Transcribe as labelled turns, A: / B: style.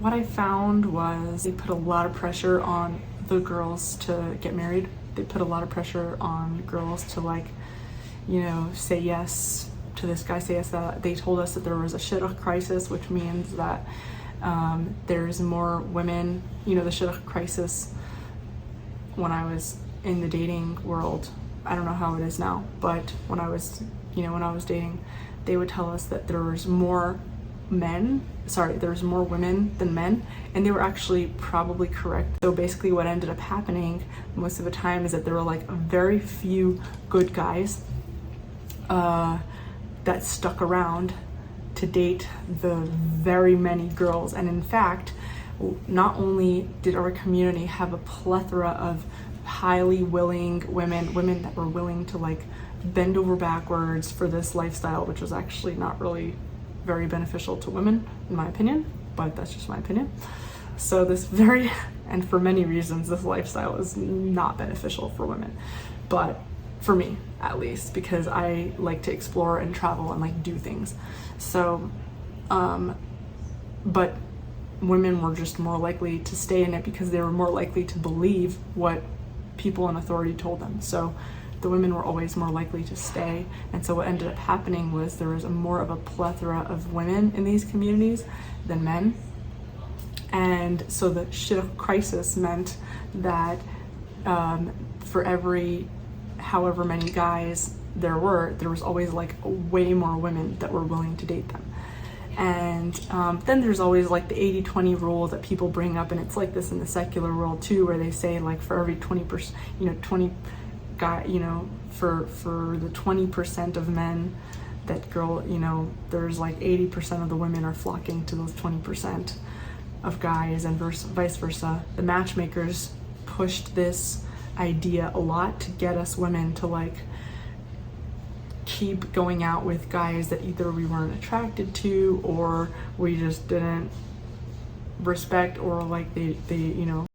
A: what I found was they put a lot of pressure on the girls to get married. They put a lot of pressure on girls to, like, you know, say yes to this guy, say yes to that. They told us that there was a shidduch crisis, which means that there's more women, you know, the shidduch crisis when I was in the dating world. I don't know how it is now, but when I was, you know, when I was dating, they would tell us that there was more women than men, and they were actually probably correct. So basically what ended up happening most of the time is that there were like very few good guys that stuck around to date the very many girls. And in fact, not only did our community have a plethora of highly willing women that were willing to like bend over backwards for this lifestyle, which was actually not really very beneficial to women, in my opinion, but that's just my opinion. So and for many reasons, this lifestyle is not beneficial for women, but for me at least, because I like to explore and travel and like do things. So, but women were just more likely to stay in it because they were more likely to believe what people in authority told them. So the women were always more likely to stay. And so what ended up happening was there was more of a plethora of women in these communities than men. And so the shidduch crisis meant that for every however many guys there was always like way more women that were willing to date them. And then there's always like the 80-20 rule that people bring up, and it's like this in the secular world too, where they say like for every 20%, you know, 20 guy, you know, for the 20% of men that girl, you know, there's like 80% of the women are flocking to those 20% of guys, and vice versa. The matchmakers pushed this idea a lot to get us women to like keep going out with guys that either we weren't attracted to or we just didn't respect, or like they you know